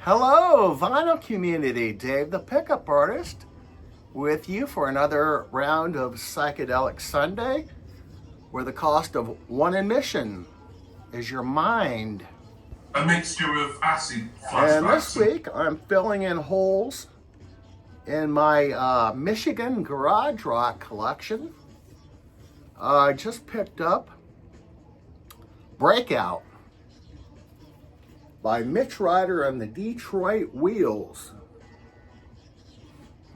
Hello, vinyl community. Dave the Pickup Artist with you for another round of Psychedelic Sunday, where the cost of one admission is your mind. A mixture of acid And flashbacks. this week, I'm filling in holes in my Michigan garage rock collection. I just picked up Breakout by Mitch Ryder and the Detroit Wheels.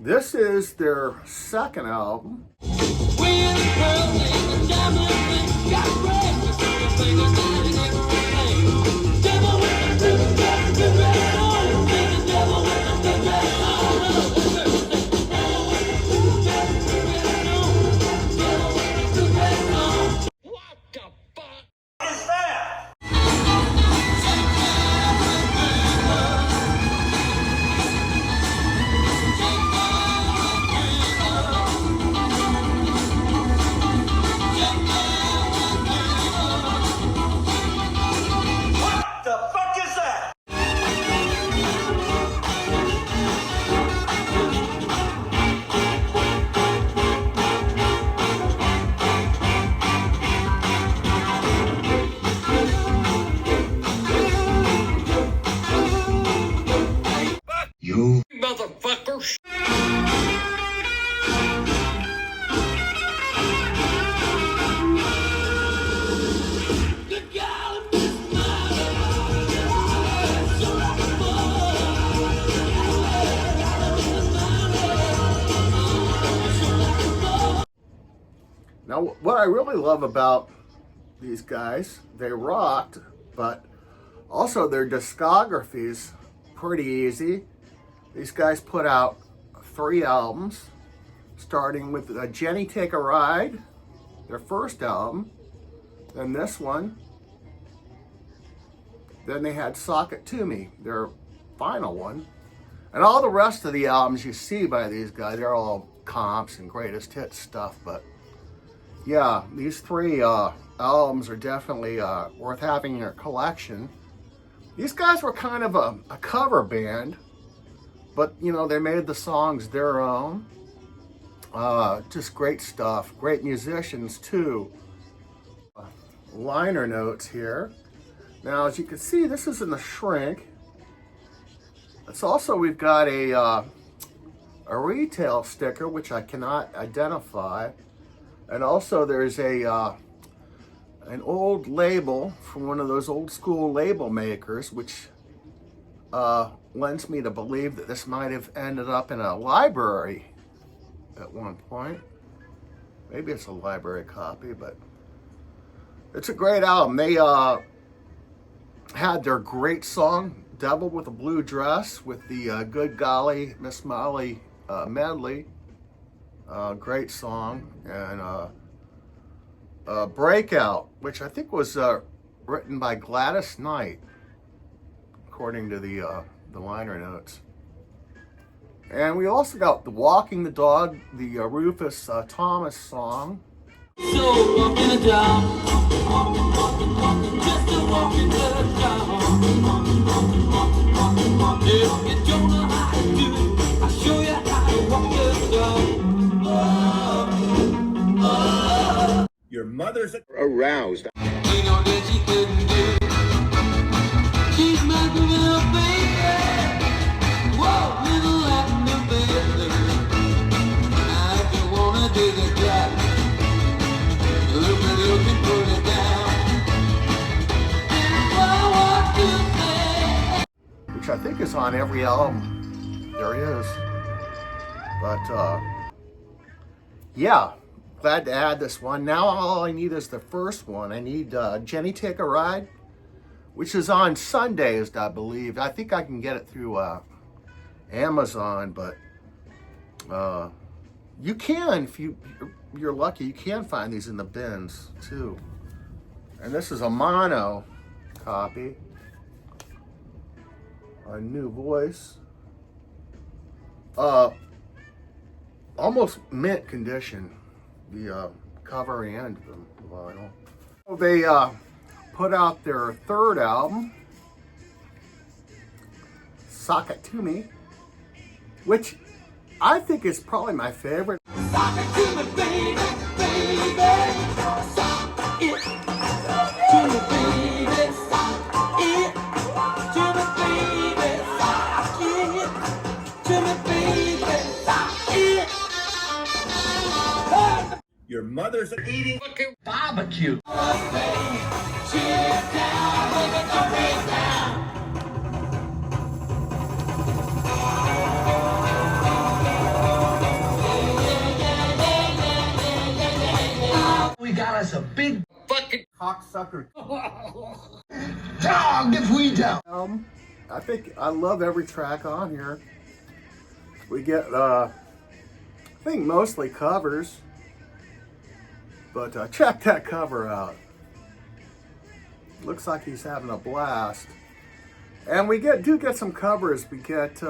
This is their second album. You motherfuckers! Now, what I really love about these guys, they rocked, but also their discography's pretty easy. These guys put out 3 albums, starting with Jenny Take a Ride, their first album, then this one, then they had Sock It To Me, their final one, and all the rest of the albums you see by these guys, they're all comps and greatest hits stuff, but yeah, these 3 albums are definitely worth having in your collection. These guys were kind of a cover band, but you know, they made the songs their own. Just great stuff, great musicians too. Liner notes here. Now, as you can see, this is in the shrink. It's also, we've got a retail sticker, which I cannot identify. And also there's an old label from one of those old school label makers, which lends me to believe that this might have ended up in a library at one point. Maybe it's a library copy, but it's a great album. They had their great song, Devil with a Blue Dress, with the Good Golly Miss Molly medley. Great song. And Breakout, which I think was written by Gladys Knight, according to the liner notes. And we also got the Walking the Dog, the Rufus Thomas song. So walking the dog, just a walking the dog. If you don't know how to do it, I'll show you how to walk the dog. Your mother's aroused. You know that she couldn't do it. She's my little baby. Whoa, little Latin baby. Now if you wanna do the job, look at you can put it down. Which I think is on every album there is. But yeah, glad to add this one. Now all I need is the first one. I need Jenny Take a Ride, which is on Sundays, I believe. I think I can get it through Amazon, but you can, if you're lucky, you can find these in the bins too. And this is a mono copy. A new voice. Almost mint condition, the cover and the vinyl. They put out their third album, Sock It To Me, which I think is probably my favorite. Sock it to me, baby, baby. Sock it to me, baby. Sock it to me, baby. Sock it to me, baby. Sock it. Your mother's eating fucking barbecue. Shit down, baby, don't break down. We got us a big fucking Cocksucker dog if we don't. I think I love every track on here. We get, I think mostly covers, but check that cover out. Looks like he's having a blast. And we do get some covers. We get,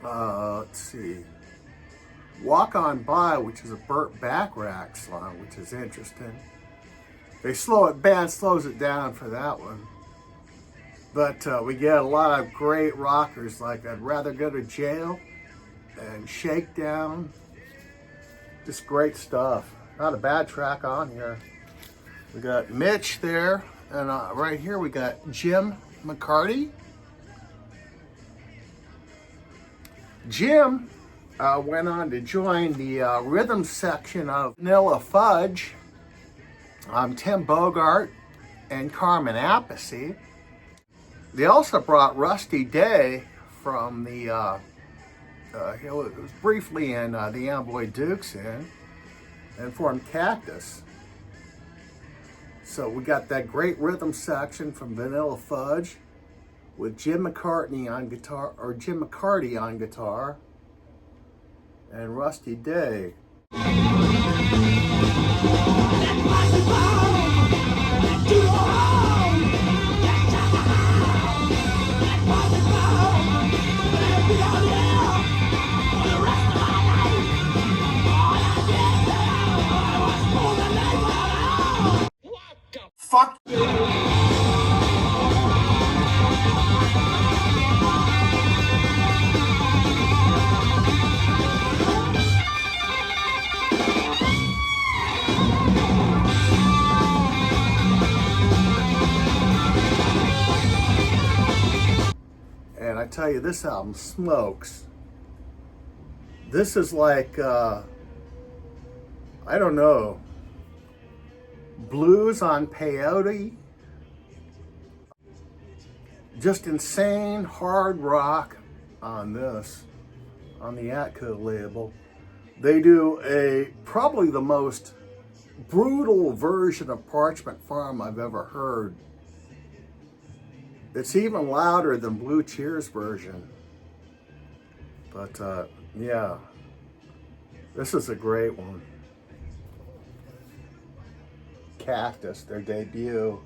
let's see, Walk On By, which is a Burt Bacharach song, which is interesting. Band slows it down for that one. But we get a lot of great rockers like I'd Rather Go to Jail and Shakedown. Just great stuff. Not a bad track on here. We got Mitch there, and right here we got Jim McCarty. Jim went on to join the rhythm section of Vanilla Fudge, Tim Bogart, and Carmen Appice. They also brought Rusty Day from the, he was briefly in the Amboy Dukes and formed Cactus. So we got that great rhythm section from Vanilla Fudge with Jim McCarty on guitar, and Rusty Day. Fuck. And I tell you, this album smokes. This is like, I don't know, blues on peyote. Just insane hard rock on this, on the Atco label. They do probably the most brutal version of Parchment Farm I've ever heard. It's even louder than Blue Cheer's version. But yeah, this is a great one. Cactus, their debut.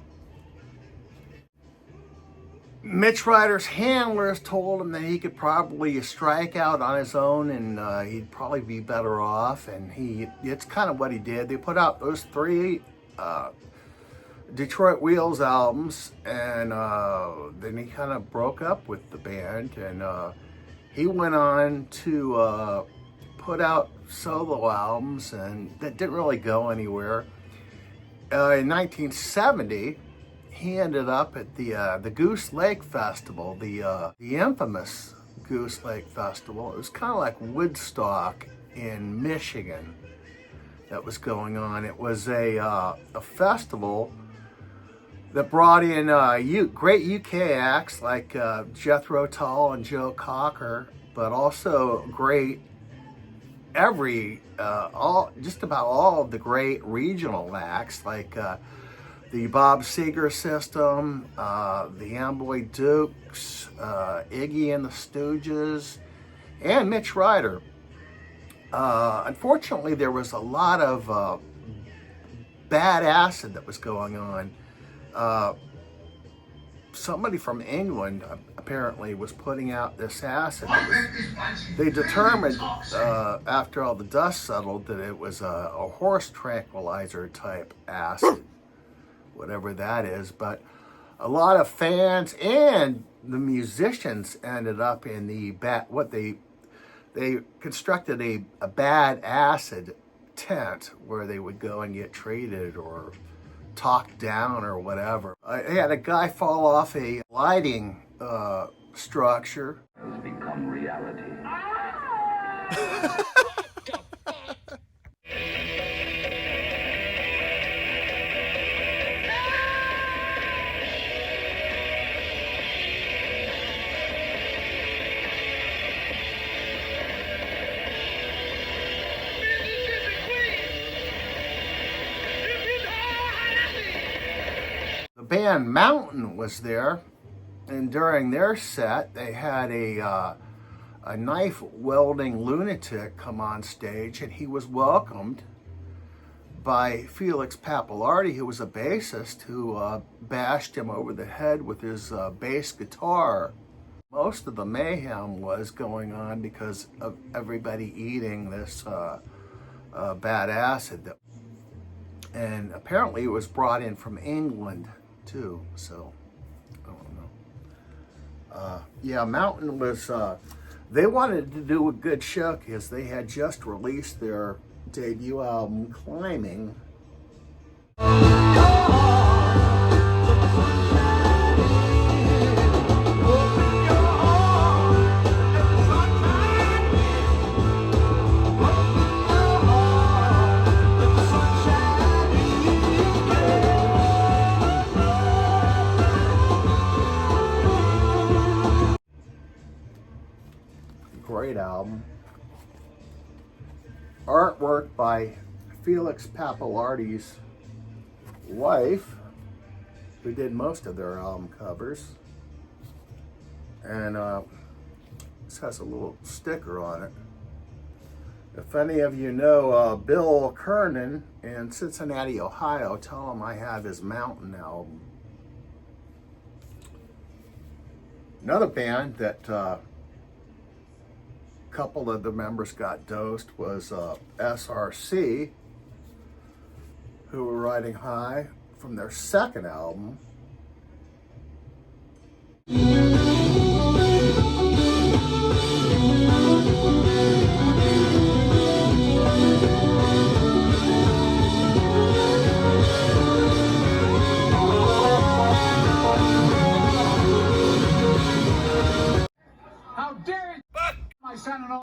Mitch Ryder's handlers told him that he could probably strike out on his own and he'd probably be better off, and it's kind of what he did. They put out those 3 Detroit Wheels albums, and then he kind of broke up with the band, and he went on to put out solo albums, and that didn't really go anywhere. In 1970, he ended up at the Goose Lake Festival, the infamous Goose Lake Festival. It was kind of like Woodstock in Michigan that was going on. It was a festival that brought in great UK acts like Jethro Tull and Joe Cocker, but also great just about all of the great regional acts like the Bob Seger System, the Amboy Dukes, Iggy and the Stooges, and Mitch Ryder. Unfortunately, there was a lot of bad acid that was going on. Somebody from England apparently was putting out this acid. They determined after all the dust settled that it was a horse tranquilizer type acid, whatever that is. But a lot of fans and the musicians ended up in the what they constructed a bad acid tent where they would go and get treated or talked down or whatever. They had a guy fall off a lighting structure. Has become reality. The band Mountain was there, and during their set, they had a knife welding lunatic come on stage, and he was welcomed by Felix Pappalardi, who was a bassist, who bashed him over the head with his bass guitar. Most of the mayhem was going on because of everybody eating this bad acid. And apparently it was brought in from England too, so I don't know. Yeah, Mountain was, they wanted to do a good show because they had just released their debut album, Climbing. Great album. Artwork by Felix Pappalardi's wife, who did most of their album covers. And this has a little sticker on it. If any of you know Bill Kernan in Cincinnati, Ohio, tell him I have his Mountain album. Another band that couple of the members got dosed was SRC, who were riding high from their second album. How dare you, my son and all.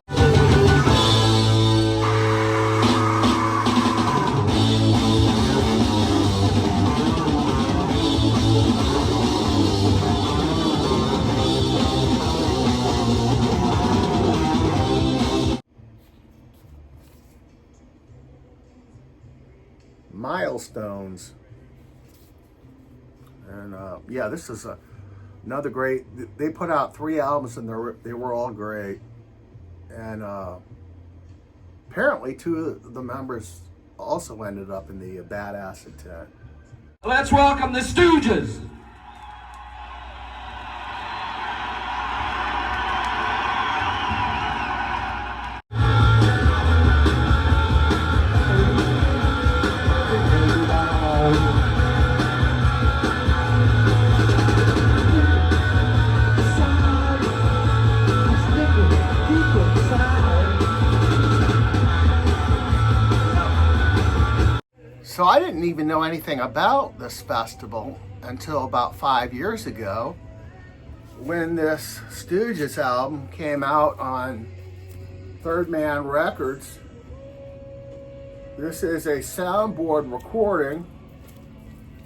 Milestones. And yeah, this is another great, they put out 3 albums and they were all great. And apparently 2 of the members also ended up in the bad acid tent. Let's welcome the Stooges. So I didn't even know anything about this festival until about 5 years ago, when this Stooges album came out on Third Man Records. This is a soundboard recording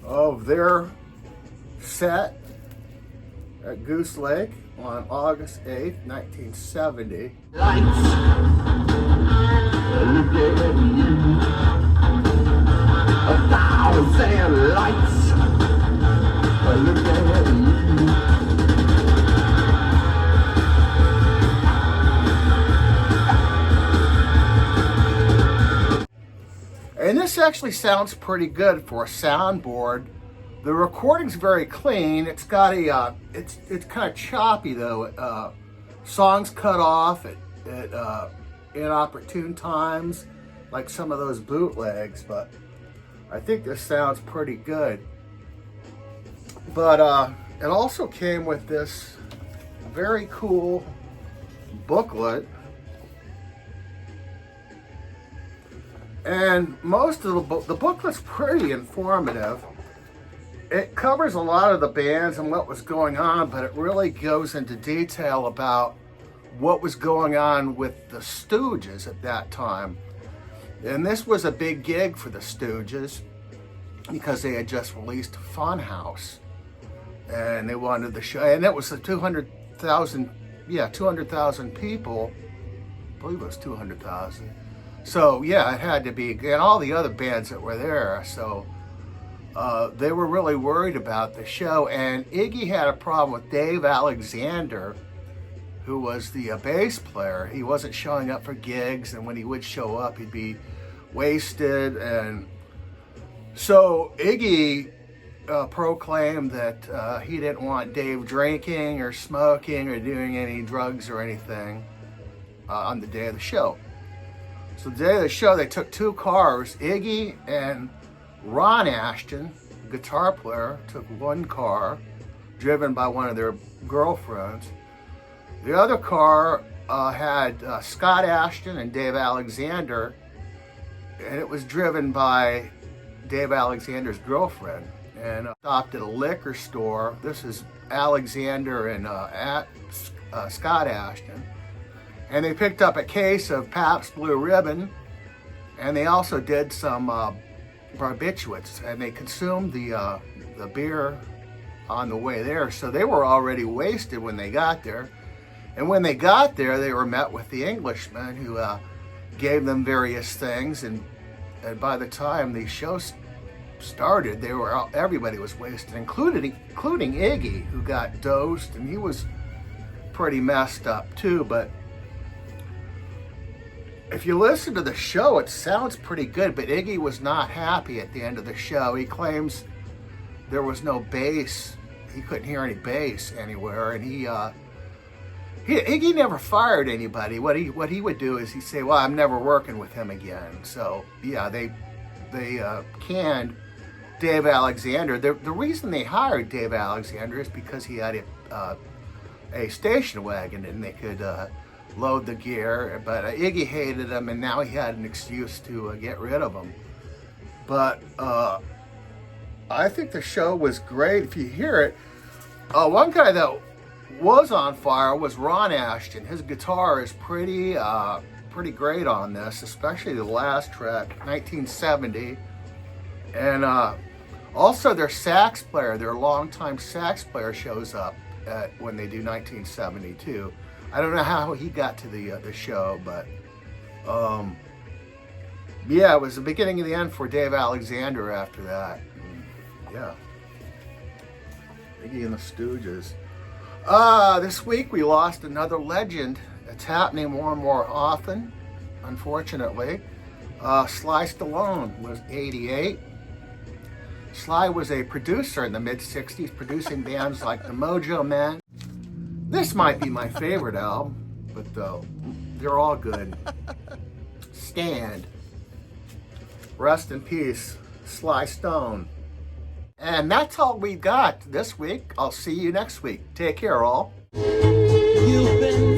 of their set at Goose Lake on August 8th, 1970. Lights. Look at you. 1,000 lights. Look at you. And this actually sounds pretty good for a soundboard. The recording's very clean. It's got a, it's kind of choppy though. Songs cut off at inopportune times, like some of those bootlegs, but I think this sounds pretty good. But it also came with this very cool booklet. And most of the booklet's pretty informative. It covers a lot of the bands and what was going on, but it really goes into detail about what was going on with the Stooges at that time. And this was a big gig for the Stooges because they had just released Funhouse. And they wanted the show, and it was a 200,000 people. I believe it was 200,000. So yeah, it had to be, and all the other bands that were there. So they were really worried about the show, and Iggy had a problem with Dave Alexander, who was the bass player. He wasn't showing up for gigs, and when he would show up, he'd be wasted. And so Iggy proclaimed that he didn't want Dave drinking or smoking or doing any drugs or anything on the day of the show. So the day of the show, they took two cars. Iggy and Ron Ashton, guitar player, took one car, driven by one of their girlfriends. The other car had Scott Ashton and Dave Alexander, and it was driven by Dave Alexander's girlfriend. And stopped at a liquor store. This is Alexander and Scott Ashton. And they picked up a case of Pabst Blue Ribbon, and they also did some barbiturates, and they consumed the beer on the way there. So they were already wasted when they got there. And when they got there, they were met with the Englishman, who gave them various things. And by the time the show started, everybody was wasted, including Iggy, who got dosed, and he was pretty messed up too. But if you listen to the show, it sounds pretty good, but Iggy was not happy at the end of the show. He claims there was no bass. He couldn't hear any bass anywhere, and Iggy never fired anybody. What he would do is he'd say, well, I'm never working with him again. So yeah, they canned Dave Alexander. The reason they hired Dave Alexander is because he had a station wagon and they could load the gear, but Iggy hated him, and now he had an excuse to get rid of him. But I think the show was great. If you hear it, one guy that was on fire was Ron Ashton. His guitar is pretty great on this, especially the last track, 1970. And also their sax player, their longtime sax player, shows up when they do 1972. I don't know how he got to the show, but yeah, it was the beginning of the end for Dave Alexander after that. Yeah. Iggy and the Stooges. This week we lost another legend. It's happening more and more often, unfortunately. Sly Stone was 88. Sly was a producer in the mid-60s, producing bands like the Mojo Men. This might be my favorite album, but they're all good. Stand. Rest in peace, Sly Stone. And that's all we got this week. I'll see you next week. Take care, all. You've been